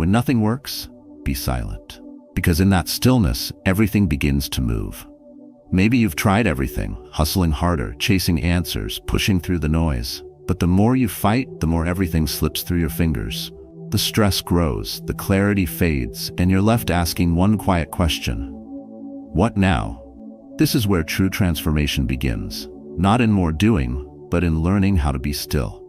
When nothing works, be silent. Because in that stillness, everything begins to move. Maybe you've tried everything, hustling harder, chasing answers, pushing through the noise. But the more you fight, the more everything slips through your fingers. The stress grows, the clarity fades, and you're left asking one quiet question. What now? This is where true transformation begins. Not in more doing, but in learning how to be still.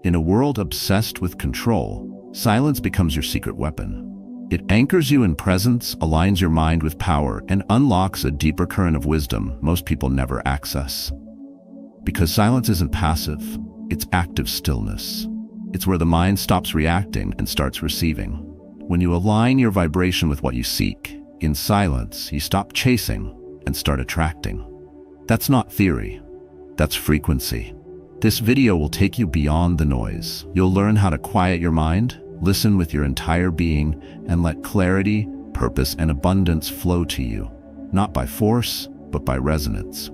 In a world obsessed with control, silence becomes your secret weapon. It anchors you in presence, aligns your mind with power, and unlocks a deeper current of wisdom most people never access. Because silence isn't passive, it's active stillness. It's where the mind stops reacting and starts receiving. When you align your vibration with what you seek, in silence, you stop chasing and start attracting. That's not theory, that's frequency. This video will take you beyond the noise. You'll learn how to quiet your mind, listen with your entire being, and let clarity, purpose, and abundance flow to you. Not by force, but by resonance.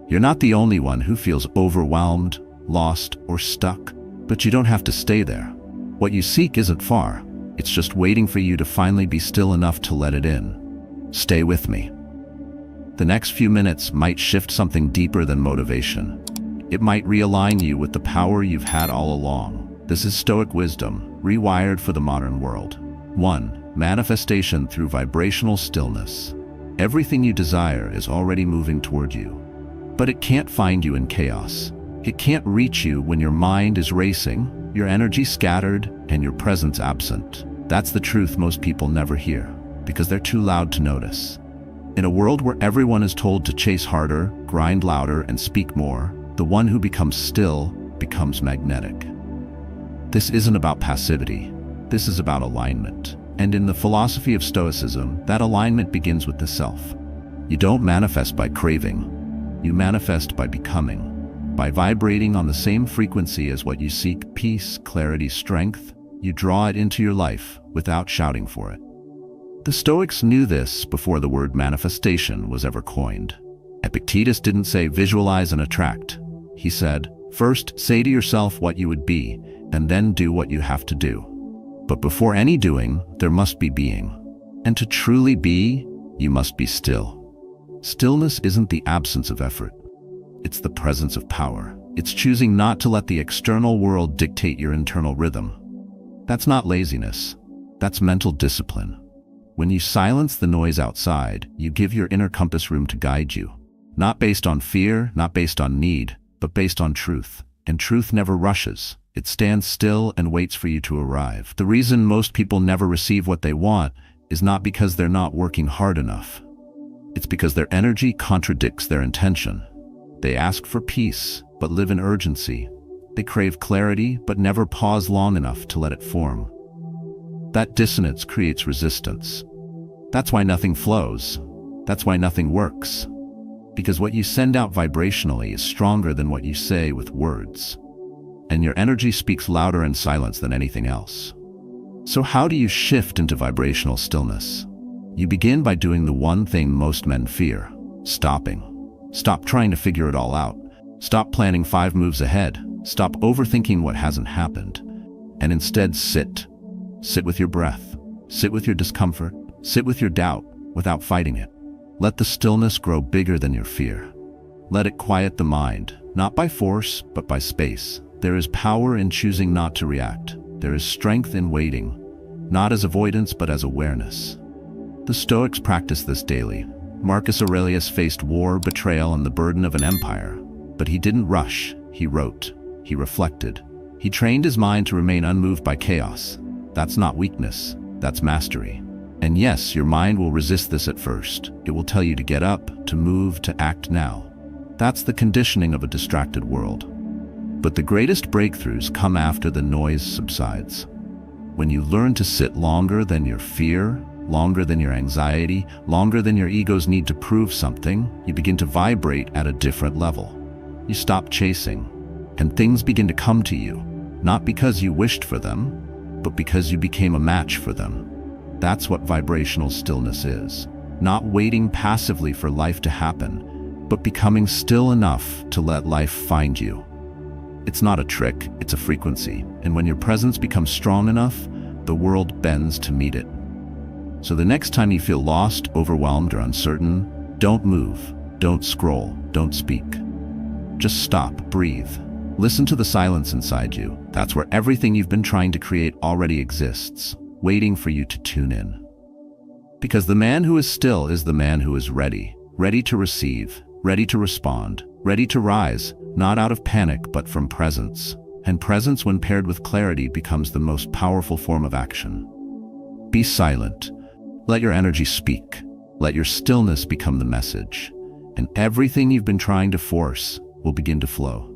You're not the only one who feels overwhelmed, lost, or stuck, but you don't have to stay there. What you seek isn't far. It's just waiting for you to finally be still enough to let it in. Stay with me. The next few minutes might shift something deeper than motivation. It might realign you with the power you've had all along. This is Stoic wisdom, rewired for the modern world. 1. Manifestation through vibrational stillness. Everything you desire is already moving toward you. But it can't find you in chaos. It can't reach you when your mind is racing, your energy scattered, and your presence absent. That's the truth most people never hear, because they're too loud to notice. In a world where everyone is told to chase harder, grind louder, and speak more, the one who becomes still becomes magnetic. This isn't about passivity. This is about alignment. And in the philosophy of Stoicism, that alignment begins with the self. You don't manifest by craving. You manifest by becoming. By vibrating on the same frequency as what you seek, peace, clarity, strength, you draw it into your life without shouting for it. The Stoics knew this before the word manifestation was ever coined. Epictetus didn't say visualize and attract. He said, first say to yourself what you would be, and then do what you have to do. But before any doing, there must be being. And to truly be, you must be still. Stillness isn't the absence of effort. It's the presence of power. It's choosing not to let the external world dictate your internal rhythm. That's not laziness. That's mental discipline. When you silence the noise outside, you give your inner compass room to guide you. Not based on fear, not based on need, but based on truth. And truth never rushes. It stands still and waits for you to arrive. The reason most people never receive what they want is not because they're not working hard enough. It's because their energy contradicts their intention. They ask for peace, but live in urgency. They crave clarity, but never pause long enough to let it form. That dissonance creates resistance. That's why nothing flows. That's why nothing works. Because what you send out vibrationally is stronger than what you say with words. And your energy speaks louder in silence than anything else. So how do you shift into vibrational stillness? You begin by doing the one thing most men fear: stopping. Stop trying to figure it all out. Stop planning 5 moves ahead. Stop overthinking what hasn't happened. And instead sit. Sit with your breath. Sit with your discomfort. Sit with your doubt without fighting it. Let the stillness grow bigger than your fear. Let it quiet the mind, not by force, but by space. There is power in choosing not to react. There is strength in waiting, not as avoidance, but as awareness. The Stoics practiced this daily. Marcus Aurelius faced war, betrayal, and the burden of an empire. But he didn't rush. He wrote. He reflected. He trained his mind to remain unmoved by chaos. That's not weakness. That's mastery. And yes, your mind will resist this at first. It will tell you to get up, to move, to act now. That's the conditioning of a distracted world. But the greatest breakthroughs come after the noise subsides. When you learn to sit longer than your fear, longer than your anxiety, longer than your ego's need to prove something, you begin to vibrate at a different level. You stop chasing, and things begin to come to you, not because you wished for them, but because you became a match for them. That's what vibrational stillness is. Not waiting passively for life to happen, but becoming still enough to let life find you. It's not a trick, it's a frequency. And when your presence becomes strong enough, the world bends to meet it. So the next time you feel lost, overwhelmed, or uncertain, don't move, don't scroll, don't speak. Just stop, breathe. Listen to the silence inside you. That's where everything you've been trying to create already exists, waiting for you to tune in. Because the man who is still is the man who is ready, ready to receive, ready to respond, ready to rise, not out of panic but from presence. And presence, when paired with clarity, becomes the most powerful form of action. Be silent. Let your energy speak. Let your stillness become the message. And everything you've been trying to force will begin to flow.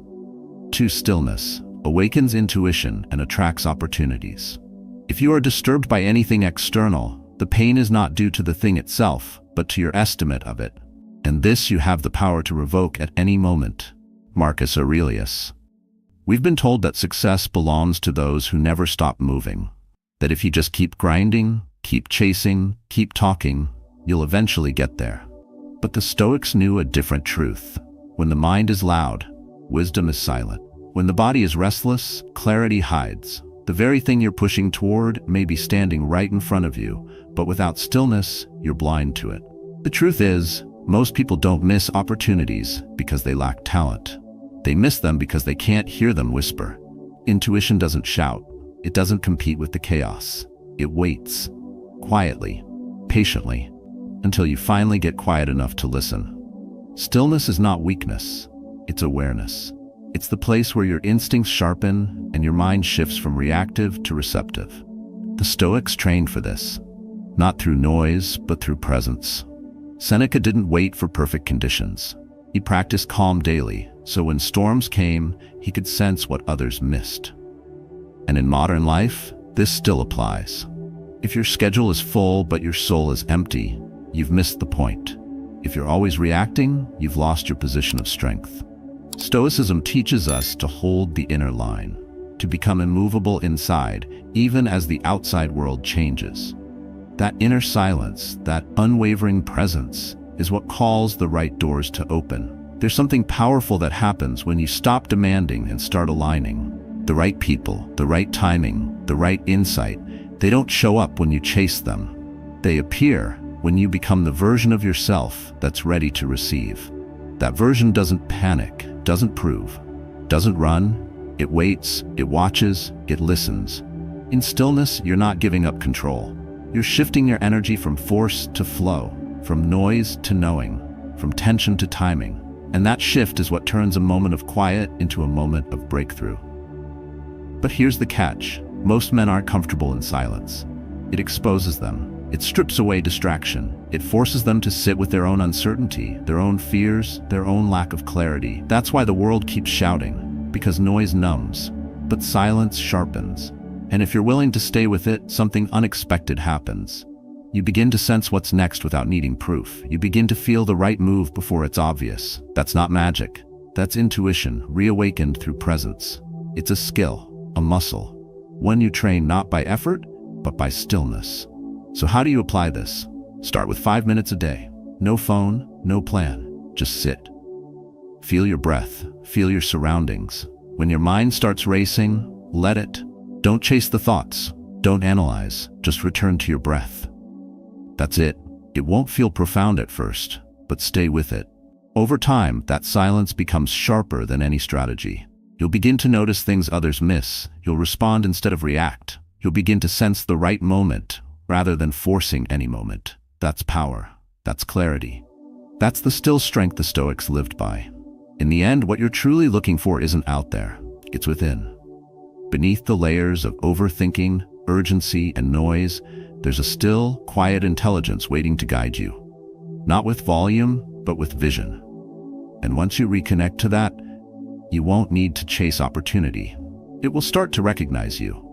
2. Stillness awakens intuition and attracts opportunities. If you are disturbed by anything external, the pain is not due to the thing itself, but to your estimate of it. And this you have the power to revoke at any moment. Marcus Aurelius. We've been told that success belongs to those who never stop moving. That if you just keep grinding, keep chasing, keep talking, you'll eventually get there. But the Stoics knew a different truth. When the mind is loud, wisdom is silent. When the body is restless, clarity hides. The very thing you're pushing toward may be standing right in front of you, but without stillness, you're blind to it. The truth is, most people don't miss opportunities because they lack talent. They miss them because they can't hear them whisper. Intuition doesn't shout. It doesn't compete with the chaos. It waits, quietly, patiently, until you finally get quiet enough to listen. Stillness is not weakness. It's awareness. It's the place where your instincts sharpen and your mind shifts from reactive to receptive. The Stoics trained for this, not through noise, but through presence. Seneca didn't wait for perfect conditions. He practiced calm daily, so when storms came, he could sense what others missed. And in modern life, this still applies. If your schedule is full but your soul is empty, you've missed the point. If you're always reacting, you've lost your position of strength. Stoicism teaches us to hold the inner line, to become immovable inside, even as the outside world changes. That inner silence, that unwavering presence, is what calls the right doors to open. There's something powerful that happens when you stop demanding and start aligning. The right people, the right timing, the right insight, they don't show up when you chase them. They appear when you become the version of yourself that's ready to receive. That version doesn't panic, doesn't prove, doesn't run. It waits, it watches, it listens. In stillness, you're not giving up control. You're shifting your energy from force to flow, from noise to knowing, from tension to timing. And that shift is what turns a moment of quiet into a moment of breakthrough. But here's the catch. Most men aren't comfortable in silence. It exposes them. It strips away distraction. It forces them to sit with their own uncertainty, their own fears, their own lack of clarity. That's why the world keeps shouting, because noise numbs, but silence sharpens. And if you're willing to stay with it, something unexpected happens. You begin to sense what's next without needing proof. You begin to feel the right move before it's obvious. That's not magic. That's intuition, reawakened through presence. It's a skill, a muscle, one you train not by effort, but by stillness. So how do you apply this? Start with 5 minutes a day. No phone, no plan. Just sit. Feel your breath. Feel your surroundings. When your mind starts racing, let it. Don't chase the thoughts. Don't analyze. Just return to your breath. That's it. It won't feel profound at first, but stay with it. Over time, that silence becomes sharper than any strategy. You'll begin to notice things others miss. You'll respond instead of react. You'll begin to sense the right moment, rather than forcing any moment. That's power. That's clarity. That's the still strength the Stoics lived by. In the end, what you're truly looking for isn't out there. It's within. Beneath the layers of overthinking, urgency, and noise, there's a still, quiet intelligence waiting to guide you. Not with volume, but with vision. And once you reconnect to that, you won't need to chase opportunity. It will start to recognize you.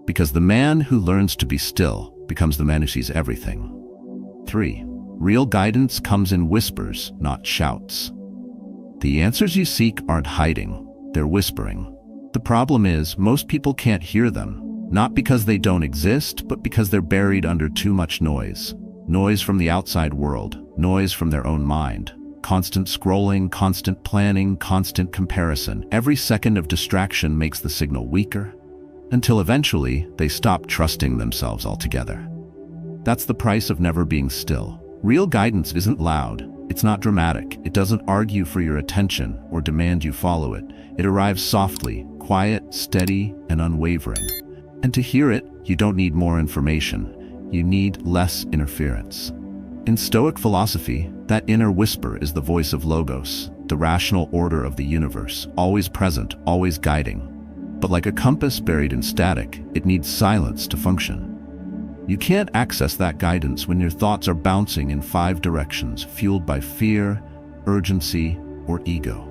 Because the man who learns to be still becomes the man who sees everything. 3. Real guidance comes in whispers, not shouts. The answers you seek aren't hiding, they're whispering. The problem is, most people can't hear them, not because they don't exist, but because they're buried under too much noise. Noise from the outside world, noise from their own mind. Constant scrolling, constant planning, constant comparison. Every second of distraction makes the signal weaker until eventually they stop trusting themselves altogether. That's the price of never being still. Real guidance isn't loud. It's not dramatic. It doesn't argue for your attention or demand you follow it. It arrives softly, quiet, steady, and unwavering. And to hear it, you don't need more information. You need less interference. In Stoic philosophy, that inner whisper is the voice of Logos, the rational order of the universe, always present, always guiding. But like a compass buried in static, it needs silence to function. You can't access that guidance when your thoughts are bouncing in 5 directions, fueled by fear, urgency, or ego.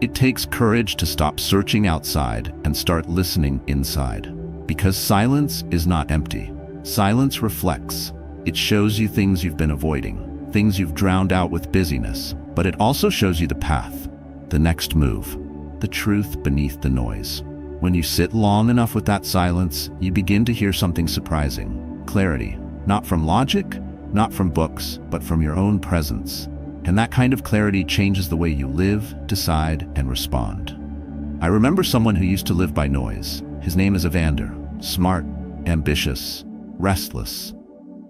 It takes courage to stop searching outside and start listening inside. Because silence is not empty. Silence reflects. It shows you things you've been avoiding, things you've drowned out with busyness, but it also shows you the path, the next move, the truth beneath the noise. When you sit long enough with that silence, you begin to hear something surprising. Clarity, not from logic, not from books, but from your own presence. And that kind of clarity changes the way you live, decide, and respond. I remember someone who used to live by noise. His name is Evander. Smart, ambitious, restless.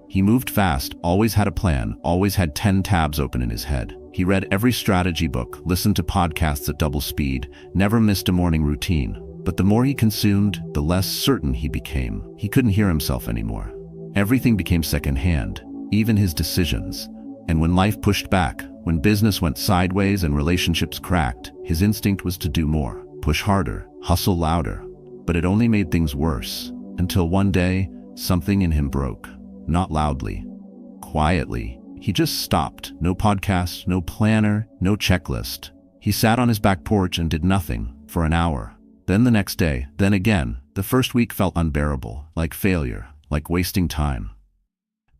He moved fast, always had a plan, always had 10 tabs open in his head. He read every strategy book, listened to podcasts at double speed, never missed a morning routine. But the more he consumed, the less certain he became. He couldn't hear himself anymore. Everything became secondhand, even his decisions. And when life pushed back, when business went sideways and relationships cracked, his instinct was to do more, push harder, hustle louder. But it only made things worse, until one day, something in him broke. Not loudly, quietly. He just stopped. No podcast, no planner, no checklist. He sat on his back porch and did nothing for an hour. Then the next day, then again. The first week felt unbearable, like failure, like wasting time.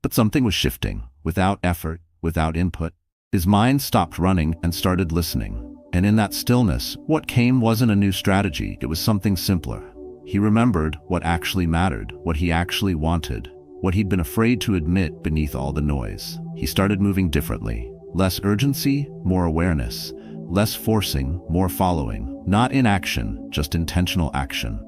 But something was shifting. Without effort, without input, his mind stopped running and started listening. And in that stillness, what came wasn't a new strategy, it was something simpler. He remembered what actually mattered, what he actually wanted, what he'd been afraid to admit beneath all the noise. He started moving differently. Less urgency, more awareness. Less forcing, more following. Not inaction, just intentional action.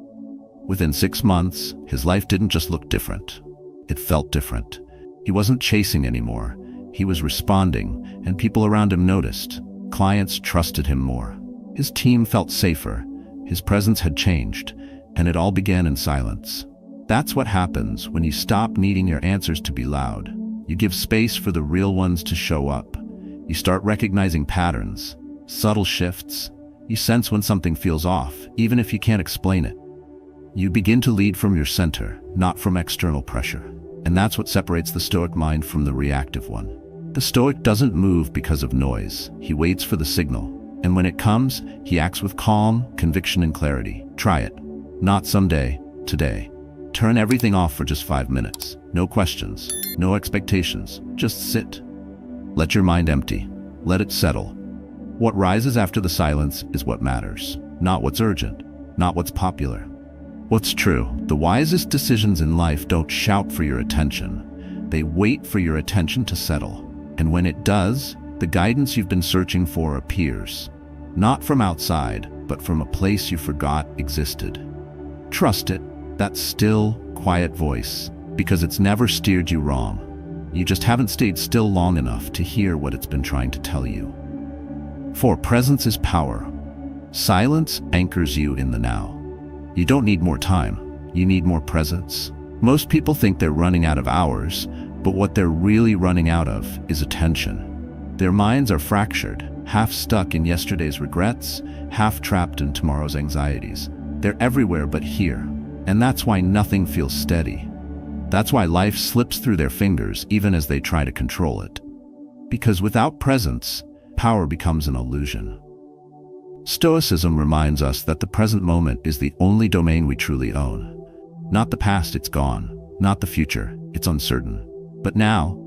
Within 6 months, his life didn't just look different. It felt different. He wasn't chasing anymore. He was responding, and people around him noticed. Clients trusted him more. His team felt safer. His presence had changed, and it all began in silence. That's what happens when you stop needing your answers to be loud. You give space for the real ones to show up. You start recognizing patterns, subtle shifts. You sense when something feels off, even if you can't explain it. You begin to lead from your center, not from external pressure. And that's what separates the Stoic mind from the reactive one. The Stoic doesn't move because of noise. He waits for the signal. And when it comes, he acts with calm, conviction, and clarity. Try it. Not someday, today. Turn everything off for just 5 minutes. No questions, no expectations. Just sit. Let your mind empty. Let it settle. What rises after the silence is what matters. Not what's urgent, not what's popular. What's true? The wisest decisions in life don't shout for your attention. They wait for your attention to settle. And when it does, the guidance you've been searching for appears. Not from outside, but from a place you forgot existed. Trust it, that still, quiet voice, because it's never steered you wrong. You just haven't stayed still long enough to hear what it's been trying to tell you. For presence is power. Silence anchors you in the now. You don't need more time, you need more presence. Most people think they're running out of hours, but what they're really running out of is attention. Their minds are fractured, half stuck in yesterday's regrets, half trapped in tomorrow's anxieties. They're everywhere but here, and that's why nothing feels steady. That's why life slips through their fingers even as they try to control it. Because without presence, power becomes an illusion. Stoicism reminds us that the present moment is the only domain we truly own. Not the past, it's gone. Not the future, it's uncertain. But now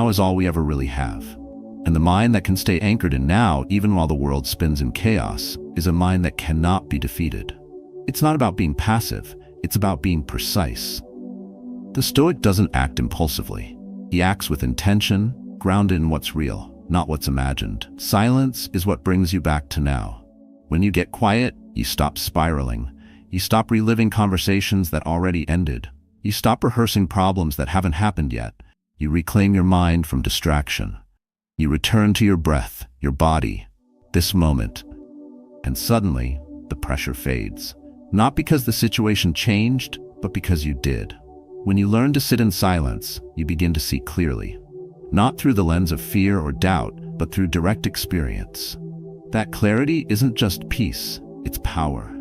is all we ever really have. And the mind that can stay anchored in now, even while the world spins in chaos, is a mind that cannot be defeated. It's not about being passive, it's about being precise. The Stoic doesn't act impulsively. He acts with intention, grounded in what's real, not what's imagined. Silence is what brings you back to now. When you get quiet, you stop spiraling. You stop reliving conversations that already ended. You stop rehearsing problems that haven't happened yet. You reclaim your mind from distraction. You return to your breath, your body, this moment. And suddenly, the pressure fades. Not because the situation changed, but because you did. When you learn to sit in silence, you begin to see clearly. Not through the lens of fear or doubt, but through direct experience. That clarity isn't just peace, it's power.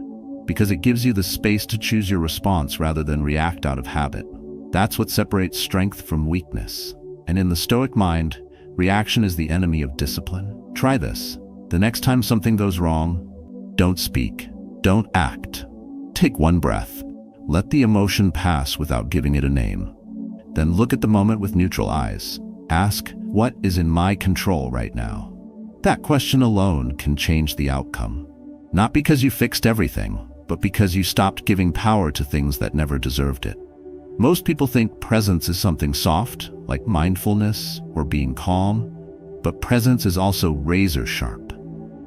Because it gives you the space to choose your response rather than react out of habit. That's what separates strength from weakness. And in the Stoic mind, reaction is the enemy of discipline. Try this. The next time something goes wrong, don't speak, don't act. Take one breath. Let the emotion pass without giving it a name. Then look at the moment with neutral eyes. Ask, what is in my control right now? That question alone can change the outcome. Not because you fixed everything, but because you stopped giving power to things that never deserved it. Most people think presence is something soft, like mindfulness or being calm, but presence is also razor sharp.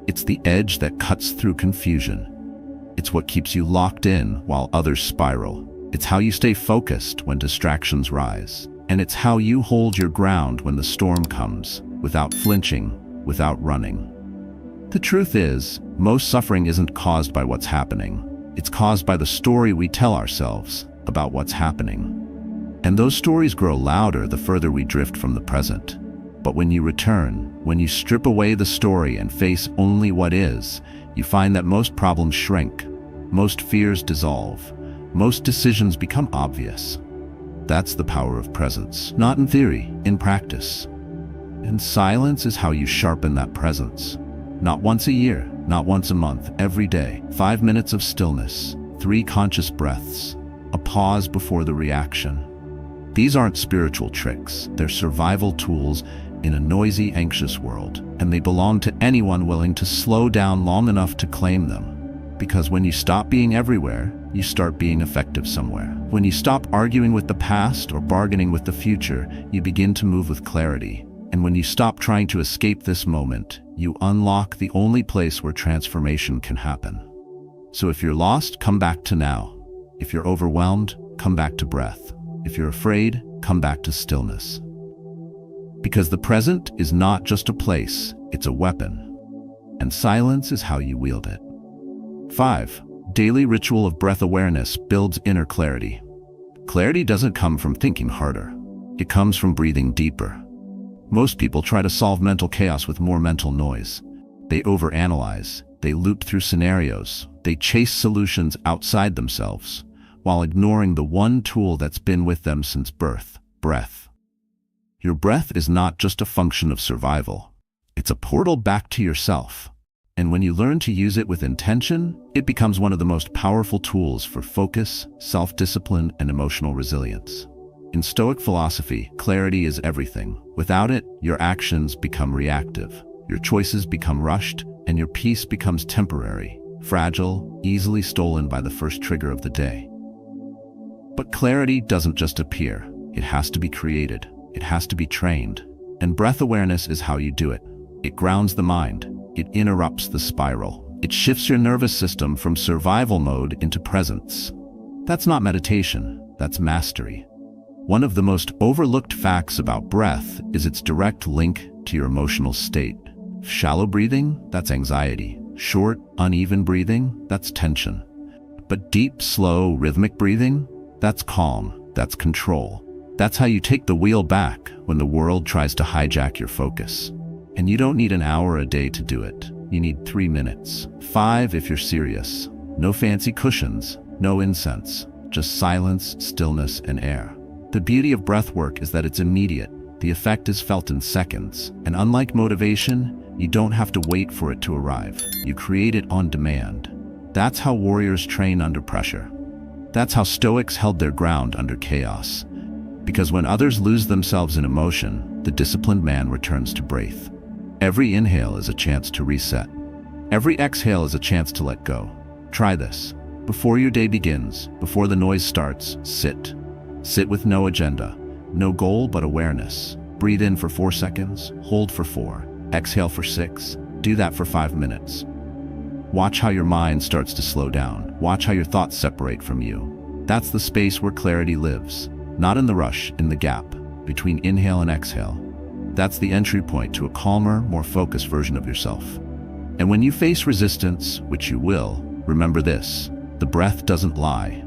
It's the edge that cuts through confusion. It's what keeps you locked in while others spiral. It's how you stay focused when distractions rise. And it's how you hold your ground when the storm comes, without flinching, without running. The truth is, most suffering isn't caused by what's happening. It's caused by the story we tell ourselves about what's happening. And those stories grow louder the further we drift from the present. But when you return, when you strip away the story and face only what is, you find that most problems shrink, most fears dissolve, most decisions become obvious. That's the power of presence, not in theory, in practice. And silence is how you sharpen that presence. Not once a year, not once a month, every day. 5 minutes of stillness, 3 conscious breaths, a pause before the reaction. These aren't spiritual tricks, they're survival tools in a noisy, anxious world, and they belong to anyone willing to slow down long enough to claim them. Because when you stop being everywhere, you start being effective somewhere. When you stop arguing with the past or bargaining with the future, you begin to move with clarity. And when you stop trying to escape this moment, you unlock the only place where transformation can happen. So if you're lost, come back to now. If you're overwhelmed, come back to breath. If you're afraid, come back to stillness. Because the present is not just a place, it's a weapon. And silence is how you wield it. 5. Daily ritual of breath awareness builds inner clarity. Clarity doesn't come from thinking harder. It comes from breathing deeper. Most people try to solve mental chaos with more mental noise. They overanalyze, they loop through scenarios, they chase solutions outside themselves, while ignoring the one tool that's been with them since birth: breath. Your breath is not just a function of survival. It's a portal back to yourself. And when you learn to use it with intention, it becomes one of the most powerful tools for focus, self-discipline, and emotional resilience. In Stoic philosophy, clarity is everything. Without it, your actions become reactive, your choices become rushed, and your peace becomes temporary, fragile, easily stolen by the first trigger of the day. But clarity doesn't just appear. It has to be created. It has to be trained. And breath awareness is how you do it. It grounds the mind. It interrupts the spiral. It shifts your nervous system from survival mode into presence. That's not meditation, that's mastery. One of the most overlooked facts about breath is its direct link to your emotional state. Shallow breathing, that's anxiety. Short, uneven breathing, that's tension. But deep, slow, rhythmic breathing, that's calm, that's control. That's how you take the wheel back when the world tries to hijack your focus. And you don't need an hour a day to do it. You need 3 minutes. 5 if you're serious. No fancy cushions, no incense, just silence, stillness, and air. The beauty of breath work is that it's immediate. The effect is felt in seconds. And unlike motivation, you don't have to wait for it to arrive. You create it on demand. That's how warriors train under pressure. That's how Stoics held their ground under chaos. Because when others lose themselves in emotion, the disciplined man returns to breath. Every inhale is a chance to reset. Every exhale is a chance to let go. Try this. Before your day begins, before the noise starts, sit. Sit with no agenda, no goal but awareness. Breathe in for 4 seconds, hold for 4, exhale for 6. Do that for 5 minutes. Watch how your mind starts to slow down. Watch how your thoughts separate from you. That's the space where clarity lives. Not in the rush, in the gap between inhale and exhale. That's the entry point to a calmer, more focused version of yourself. And when you face resistance, which you will, remember this: the breath doesn't lie.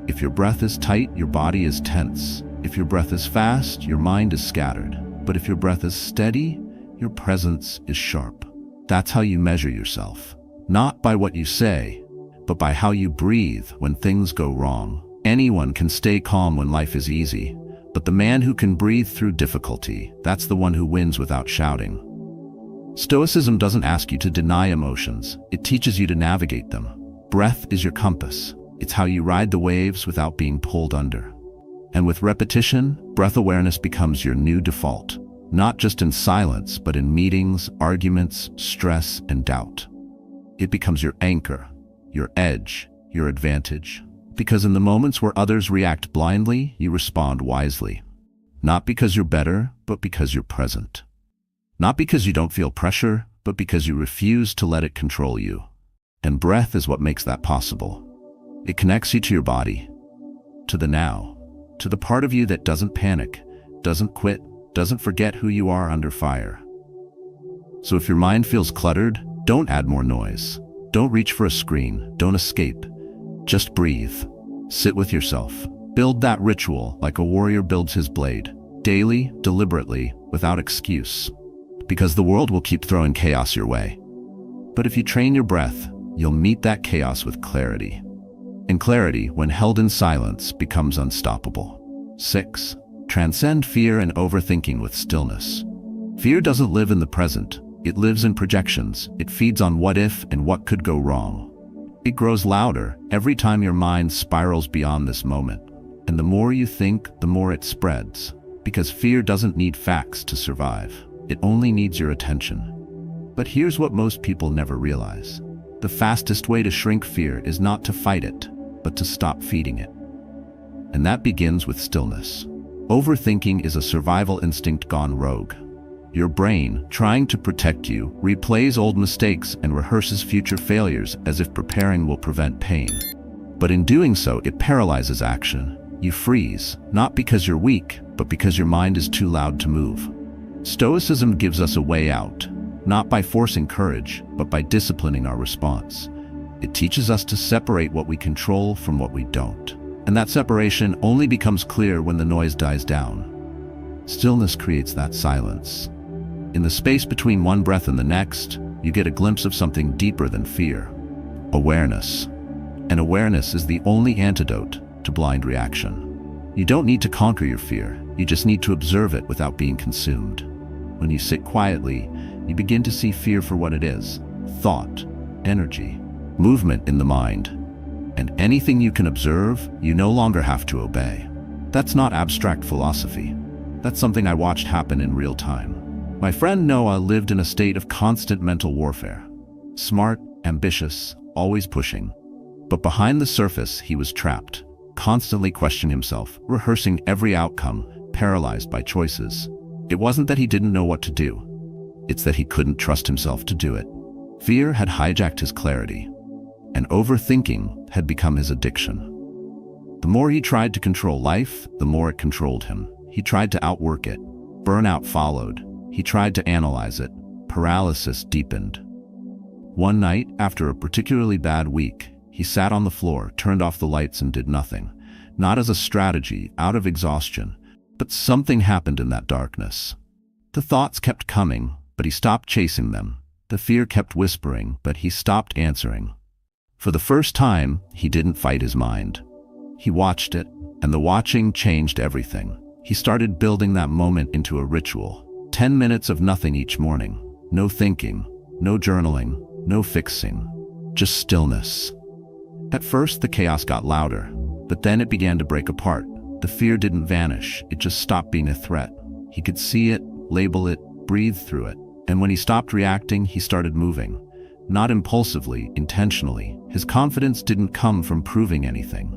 If your breath is tight, your body is tense. If your breath is fast, your mind is scattered. But if your breath is steady, your presence is sharp. That's how you measure yourself. Not by what you say, but by how you breathe when things go wrong. Anyone can stay calm when life is easy, but the man who can breathe through difficulty, that's the one who wins without shouting. Stoicism doesn't ask you to deny emotions, it teaches you to navigate them. Breath is your compass. It's how you ride the waves without being pulled under. And with repetition, breath awareness becomes your new default. Not just in silence, but in meetings, arguments, stress, and doubt. It becomes your anchor, your edge, your advantage. Because in the moments where others react blindly, you respond wisely. Not because you're better, but because you're present. Not because you don't feel pressure, but because you refuse to let it control you. And breath is what makes that possible. It connects you to your body, to the now, to the part of you that doesn't panic, doesn't quit, doesn't forget who you are under fire. So if your mind feels cluttered, don't add more noise. Don't reach for a screen. Don't escape. Just breathe. Sit with yourself. Build that ritual like a warrior builds his blade. Daily, deliberately, without excuse. Because the world will keep throwing chaos your way. But if you train your breath, you'll meet that chaos with clarity. And clarity, when held in silence, becomes unstoppable. 6. Transcend fear and overthinking with stillness. Fear doesn't live in the present. It lives in projections. It feeds on what if and what could go wrong. It grows louder every time your mind spirals beyond this moment. And the more you think, the more it spreads. Because fear doesn't need facts to survive. It only needs your attention. But here's what most people never realize. The fastest way to shrink fear is not to fight it, but to stop feeding it. And that begins with stillness. Overthinking is a survival instinct gone rogue. Your brain, trying to protect you, replays old mistakes and rehearses future failures as if preparing will prevent pain. But in doing so, it paralyzes action. You freeze, not because you're weak, but because your mind is too loud to move. Stoicism gives us a way out, not by forcing courage, but by disciplining our response. It teaches us to separate what we control from what we don't. And that separation only becomes clear when the noise dies down. Stillness creates that silence. In the space between one breath and the next, you get a glimpse of something deeper than fear. Awareness. And awareness is the only antidote to blind reaction. You don't need to conquer your fear, you just need to observe it without being consumed. When you sit quietly, you begin to see fear for what it is: thought, energy, movement in the mind. And anything you can observe, you no longer have to obey. That's not abstract philosophy. That's something I watched happen in real time. My friend Noah lived in a state of constant mental warfare. Smart, ambitious, always pushing. But behind the surface, he was trapped, constantly questioning himself, rehearsing every outcome, paralyzed by choices. It wasn't that he didn't know what to do. It's that he couldn't trust himself to do it. Fear had hijacked his clarity, and overthinking had become his addiction. The more he tried to control life, the more it controlled him. He tried to outwork it. Burnout followed. He tried to analyze it. Paralysis deepened. One night, after a particularly bad week, he sat on the floor, turned off the lights, and did nothing. Not as a strategy, out of exhaustion, but something happened in that darkness. The thoughts kept coming, but he stopped chasing them. The fear kept whispering, but he stopped answering. For the first time, he didn't fight his mind. He watched it, and the watching changed everything. He started building that moment into a ritual. 10 minutes of nothing each morning. No thinking, no journaling, no fixing. Just stillness. At first, the chaos got louder, but then it began to break apart. The fear didn't vanish, it just stopped being a threat. He could see it, label it, breathe through it. And when he stopped reacting, he started moving. Not impulsively, intentionally. His confidence didn't come from proving anything.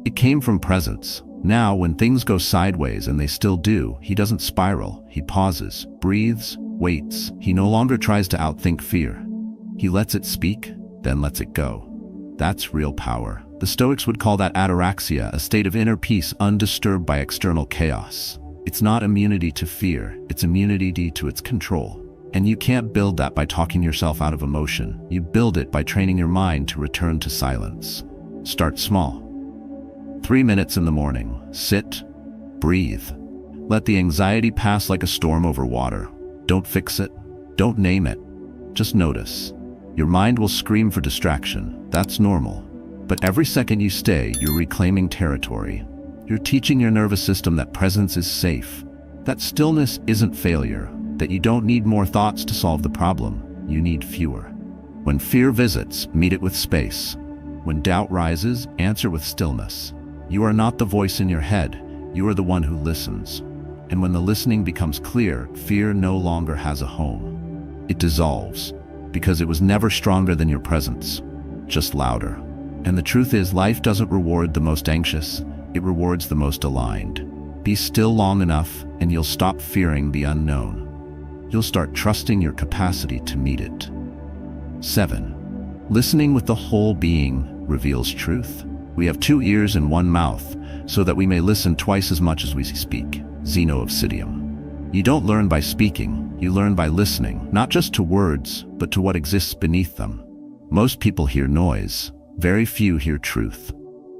It came from presence. Now, when things go sideways, and they still do, he doesn't spiral. He pauses, breathes, waits. He no longer tries to outthink fear. He lets it speak, then lets it go. That's real power. The Stoics would call that ataraxia, a state of inner peace undisturbed by external chaos. It's not immunity to fear, it's immunity to its control. And you can't build that by talking yourself out of emotion. You build it by training your mind to return to silence. Start small. 3 minutes in the morning. Sit, breathe. Let the anxiety pass like a storm over water. Don't fix it. Don't name it. Just notice. Your mind will scream for distraction. That's normal. But every second you stay, you're reclaiming territory. You're teaching your nervous system that presence is safe, that stillness isn't failure, that you don't need more thoughts to solve the problem. You need fewer. When fear visits, meet it with space. When doubt rises, answer with stillness. You are not the voice in your head. You are the one who listens. And when the listening becomes clear, fear no longer has a home. It dissolves, because it was never stronger than your presence, just louder. And the truth is, life doesn't reward the most anxious, it rewards the most aligned. Be still long enough, and you'll stop fearing the unknown. You'll start trusting your capacity to meet it. 7. Listening with the whole being reveals truth. We have 2 ears and 1 mouth, so that we may listen twice as much as we speak. Zeno of Citium. You don't learn by speaking, you learn by listening, not just to words, but to what exists beneath them. Most people hear noise, very few hear truth.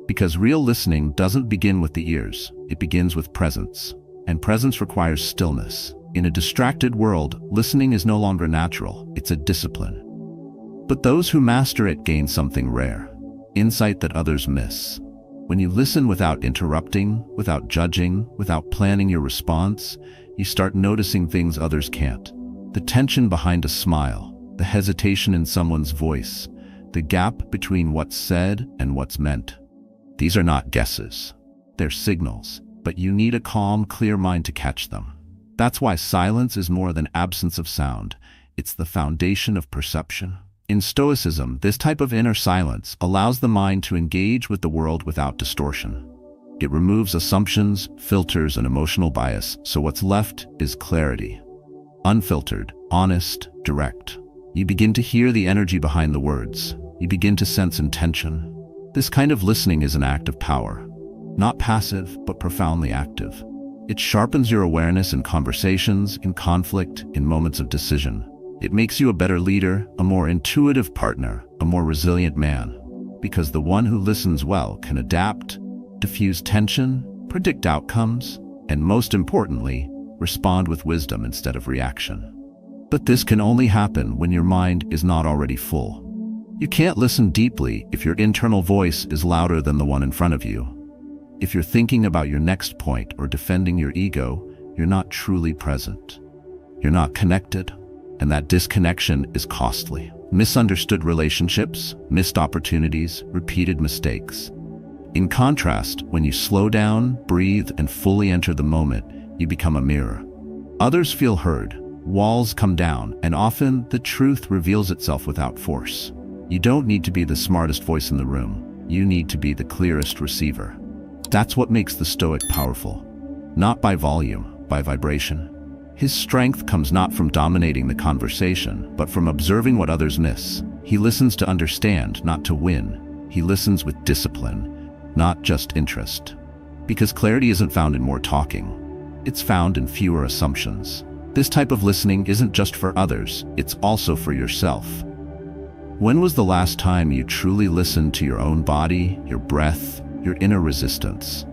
Because real listening doesn't begin with the ears, it begins with presence. And presence requires stillness. In a distracted world, listening is no longer natural, it's a discipline. But those who master it gain something rare, insight that others miss. When you listen without interrupting, without judging, without planning your response, you start noticing things others can't. The tension behind a smile, the hesitation in someone's voice, the gap between what's said and what's meant. These are not guesses. They're signals, but you need a calm, clear mind to catch them. That's why silence is more than absence of sound. It's the foundation of perception. In Stoicism, this type of inner silence allows the mind to engage with the world without distortion. It removes assumptions, filters, and emotional bias, so what's left is clarity. Unfiltered, honest, direct. You begin to hear the energy behind the words. You begin to sense intention. This kind of listening is an act of power. Not passive, but profoundly active. It sharpens your awareness in conversations, in conflict, in moments of decision. It makes you a better leader, a more intuitive partner, a more resilient man. Because the one who listens well can adapt, diffuse tension, predict outcomes, and most importantly, respond with wisdom instead of reaction. But this can only happen when your mind is not already full. You can't listen deeply if your internal voice is louder than the one in front of you. If you're thinking about your next point or defending your ego, you're not truly present. You're not connected, and that disconnection is costly. Misunderstood relationships, missed opportunities, repeated mistakes. In contrast, when you slow down, breathe, and fully enter the moment, you become a mirror. Others feel heard, walls come down, and often the truth reveals itself without force. You don't need to be the smartest voice in the room. You need to be the clearest receiver. That's what makes the Stoic powerful. Not by volume, by vibration. His strength comes not from dominating the conversation, but from observing what others miss. He listens to understand, not to win. He listens with discipline, not just interest. Because clarity isn't found in more talking. It's found in fewer assumptions. This type of listening isn't just for others, it's also for yourself. When was the last time you truly listened to your own body, your breath, your inner resistance?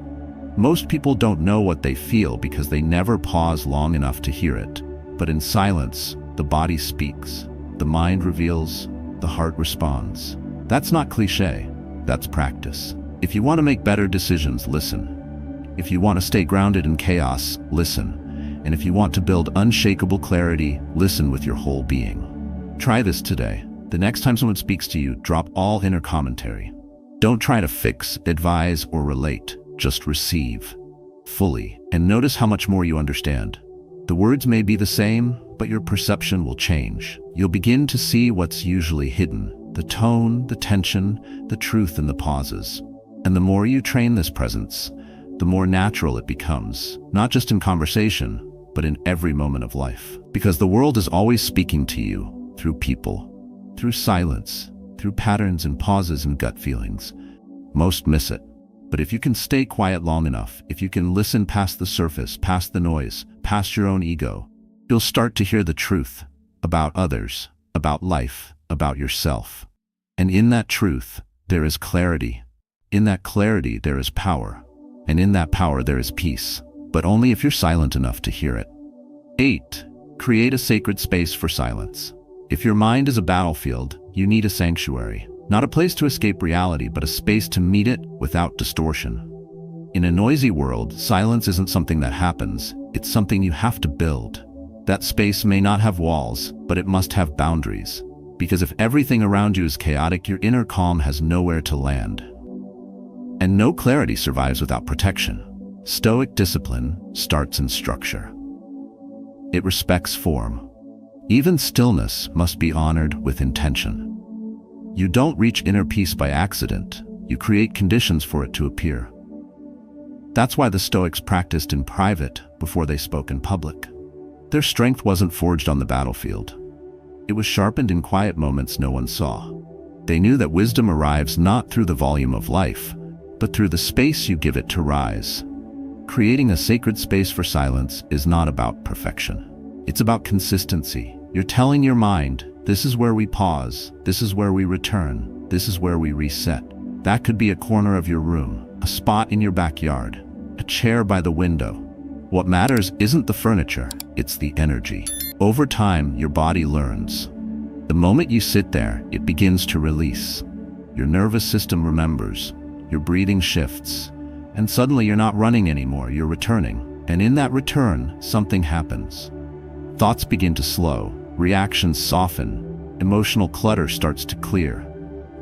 Most people don't know what they feel because they never pause long enough to hear it. But in silence, the body speaks, the mind reveals, the heart responds. That's not cliché, that's practice. If you want to make better decisions, listen. If you want to stay grounded in chaos, listen. And if you want to build unshakable clarity, listen with your whole being. Try this today. The next time someone speaks to you, drop all inner commentary. Don't try to fix, advise, or relate. Just receive fully and notice how much more you understand. The words may be the same, but your perception will change. You'll begin to see what's usually hidden, the tone, the tension, the truth in the pauses. And the more you train this presence, the more natural it becomes, not just in conversation, but in every moment of life. Because the world is always speaking to you through people, through silence, through patterns and pauses and gut feelings. Most miss it. But if you can stay quiet long enough, if you can listen past the surface, past the noise, past your own ego, you'll start to hear the truth about others, about life, about yourself. And in that truth, there is clarity. In that clarity, there is power. And in that power, there is peace. But only if you're silent enough to hear it. 8. Create a sacred space for silence. If your mind is a battlefield, you need a sanctuary. Not a place to escape reality, but a space to meet it without distortion. In a noisy world, silence isn't something that happens, it's something you have to build. That space may not have walls, but it must have boundaries. Because if everything around you is chaotic, your inner calm has nowhere to land. And no clarity survives without protection. Stoic discipline starts in structure. It respects form. Even stillness must be honored with intention. You don't reach inner peace by accident. You create conditions for it to appear. That's why the Stoics practiced in private before they spoke in public. Their strength wasn't forged on the battlefield. It was sharpened in quiet moments no one saw. They knew that wisdom arrives not through the volume of life, but through the space you give it to rise. Creating a sacred space for silence is not about perfection. It's about consistency. You're telling your mind, this is where we pause, this is where we return, this is where we reset. That could be a corner of your room, a spot in your backyard, a chair by the window. What matters isn't the furniture, it's the energy. Over time, your body learns. The moment you sit there, it begins to release. Your nervous system remembers, your breathing shifts, and suddenly you're not running anymore, you're returning. And in that return, something happens. Thoughts begin to slow, reactions soften, emotional clutter starts to clear.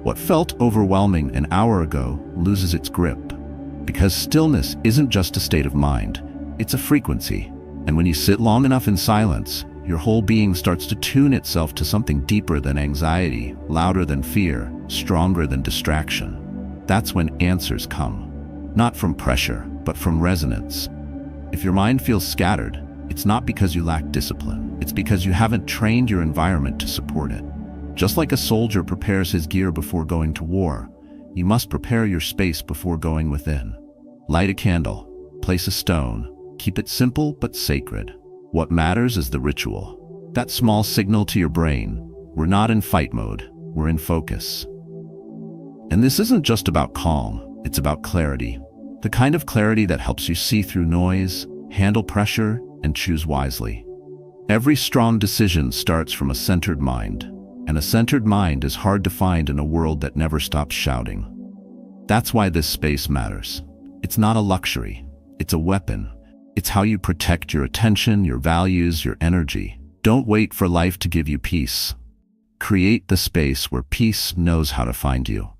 What felt overwhelming an hour ago loses its grip. Because stillness isn't just a state of mind, it's a frequency. And when you sit long enough in silence, your whole being starts to tune itself to something deeper than anxiety, louder than fear, stronger than distraction. That's when answers come. Not from pressure, but from resonance. If your mind feels scattered, it's not because you lack discipline. It's because you haven't trained your environment to support it. Just like a soldier prepares his gear before going to war, you must prepare your space before going within. Light a candle, place a stone, keep it simple but sacred. What matters is the ritual. That small signal to your brain, we're not in fight mode, we're in focus. And this isn't just about calm, it's about clarity. The kind of clarity that helps you see through noise, handle pressure, and choose wisely. Every strong decision starts from a centered mind, and a centered mind is hard to find in a world that never stops shouting. That's why this space matters. It's not a luxury, it's a weapon. It's how you protect your attention, your values, your energy. Don't wait for life to give you peace. Create the space where peace knows how to find you.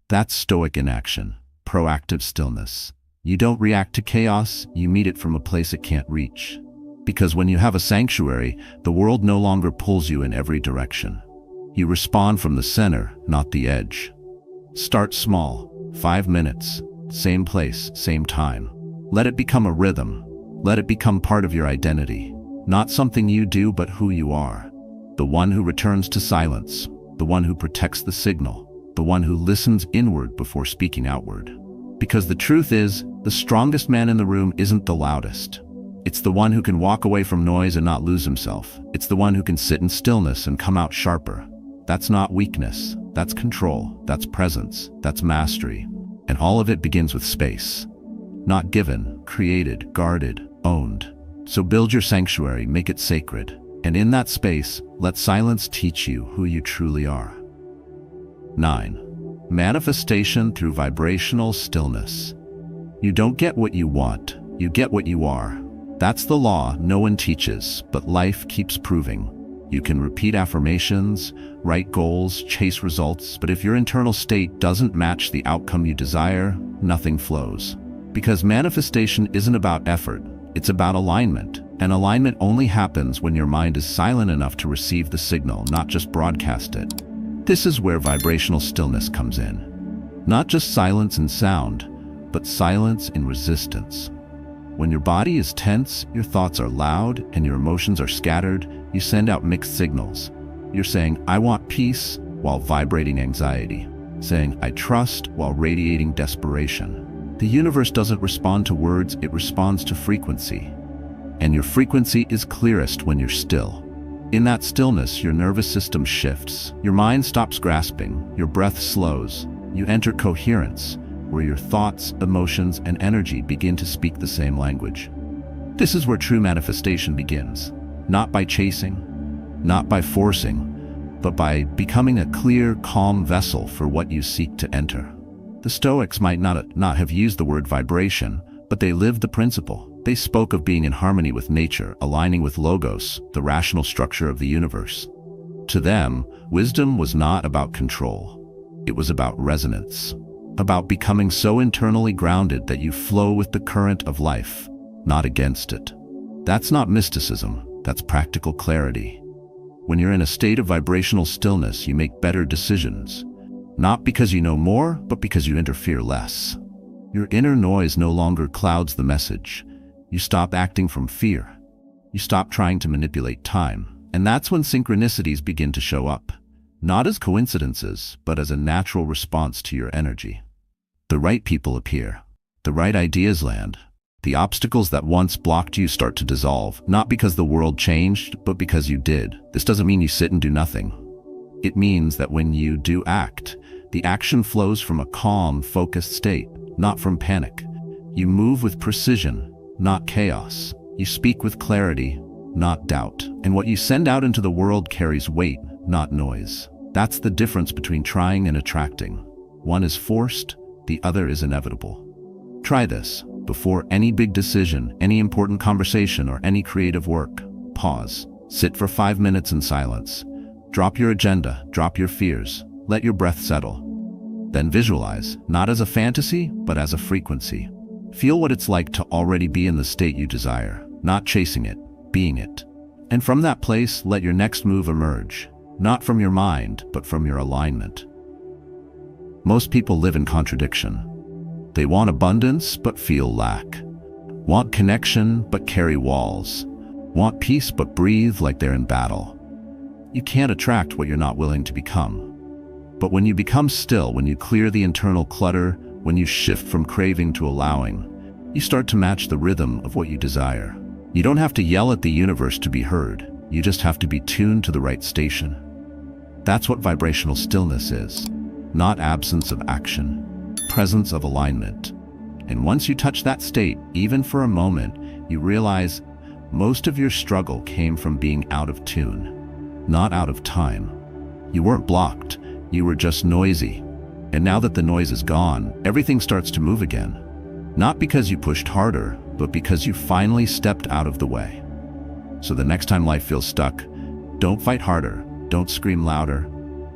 That's Stoic in action, proactive stillness. You don't react to chaos, you meet it from a place it can't reach. Because when you have a sanctuary, the world no longer pulls you in every direction. You respond from the center, not the edge. Start small, 5 minutes, same place, same time. Let it become a rhythm. Let it become part of your identity. Not something you do, but who you are. The one who returns to silence, the one who protects the signal, the one who listens inward before speaking outward. Because the truth is, the strongest man in the room isn't the loudest. It's the one who can walk away from noise and not lose himself. It's the one who can sit in stillness and come out sharper. That's not weakness. That's control. That's presence. That's mastery. And all of it begins with space. Not given, created, guarded, owned. So build your sanctuary, make it sacred. And in that space, let silence teach you who you truly are. 9. Manifestation through vibrational stillness. You don't get what you want, you get what you are. That's the law no one teaches, but life keeps proving. You can repeat affirmations, write goals, chase results, but if your internal state doesn't match the outcome you desire, nothing flows. Because manifestation isn't about effort, it's about alignment. And alignment only happens when your mind is silent enough to receive the signal, not just broadcast it. This is where vibrational stillness comes in. Not just silence in sound, but silence in resistance. When your body is tense, your thoughts are loud, and your emotions are scattered, you send out mixed signals. You're saying, I want peace, while vibrating anxiety, saying, "I trust," while radiating desperation. The universe doesn't respond to words, it responds to frequency. And your frequency is clearest when you're still. In that stillness, your nervous system shifts, your mind stops grasping, your breath slows, you enter coherence, where your thoughts, emotions, and energy begin to speak the same language. This is where true manifestation begins, not by chasing, not by forcing, but by becoming a clear, calm vessel for what you seek to enter. The Stoics might not have used the word vibration, but they lived the principle. They spoke of being in harmony with nature, aligning with logos, the rational structure of the universe. To them, wisdom was not about control. It was about resonance, about becoming so internally grounded that you flow with the current of life, not against it. That's not mysticism, that's practical clarity. When you're in a state of vibrational stillness, you make better decisions, not because you know more, but because you interfere less. Your inner noise no longer clouds the message. You stop acting from fear. You stop trying to manipulate time. And that's when synchronicities begin to show up, not as coincidences, but as a natural response to your energy. The right people appear. The right ideas land. The obstacles that once blocked you start to dissolve, not because the world changed, but because you did. This doesn't mean you sit and do nothing. It means that when you do act, the action flows from a calm, focused state, not from panic. You move with precision, not chaos. You speak with clarity, not doubt. And what you send out into the world carries weight, not noise. That's the difference between trying and attracting. One is forced, the other is inevitable. Try this. Before any big decision, any important conversation, or any creative work, pause. Sit for 5 minutes in silence. Drop your agenda, drop your fears. Let your breath settle. Then visualize, not as a fantasy, but as a frequency. Feel what it's like to already be in the state you desire, not chasing it, being it. And from that place, let your next move emerge, not from your mind, but from your alignment. Most people live in contradiction. They want abundance, but feel lack. Want connection, but carry walls. Want peace, but breathe like they're in battle. You can't attract what you're not willing to become. But when you become still, when you clear the internal clutter, when you shift from craving to allowing, you start to match the rhythm of what you desire. You don't have to yell at the universe to be heard. You just have to be tuned to the right station. That's what vibrational stillness is. Not absence of action, presence of alignment. And once you touch that state, even for a moment, you realize most of your struggle came from being out of tune, not out of time. You weren't blocked, you were just noisy. And now that the noise is gone, everything starts to move again. Not because you pushed harder, but because you finally stepped out of the way. So the next time life feels stuck, don't fight harder, don't scream louder.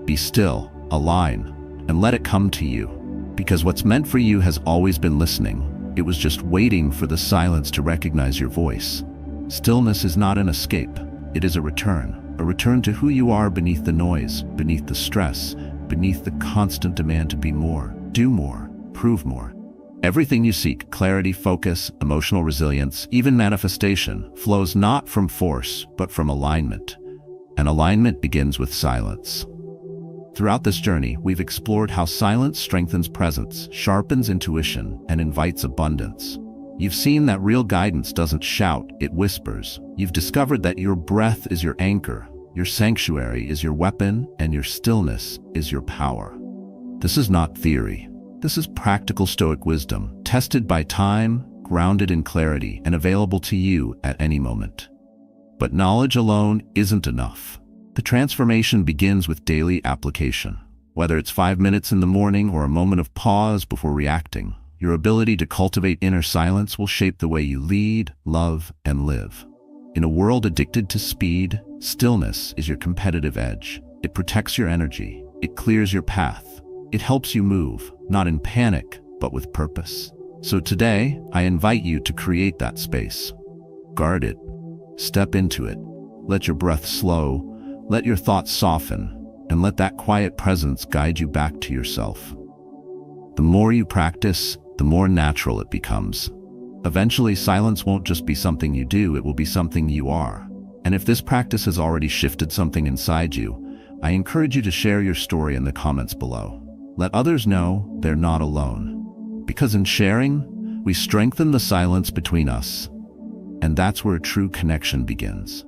Be still, align, and let it come to you. Because what's meant for you has always been listening. It was just waiting for the silence to recognize your voice. Stillness is not an escape. It is a return to who you are beneath the noise, beneath the stress, beneath the constant demand to be more, do more, prove more. Everything you seek, clarity, focus, emotional resilience, even manifestation, flows not from force, but from alignment. And alignment begins with silence. Throughout this journey, we've explored how silence strengthens presence, sharpens intuition, and invites abundance. You've seen that real guidance doesn't shout, it whispers. You've discovered that your breath is your anchor, your sanctuary is your weapon, and your stillness is your power. This is not theory. This is practical Stoic wisdom, tested by time, grounded in clarity, and available to you at any moment. But knowledge alone isn't enough. The transformation begins with daily application. Whether it's 5 minutes in the morning or a moment of pause before reacting, your ability to cultivate inner silence will shape the way you lead, love, and live. In a world addicted to speed, stillness is your competitive edge. It protects your energy. It clears your path. It helps you move, not in panic, but with purpose. So today, I invite you to create that space. Guard it. Step into it. Let your breath slow. Let your thoughts soften. And let that quiet presence guide you back to yourself. The more you practice, the more natural it becomes. Eventually, silence won't just be something you do, it will be something you are. And if this practice has already shifted something inside you, I encourage you to share your story in the comments below. Let others know they're not alone. Because in sharing, we strengthen the silence between us. And that's where true connection begins.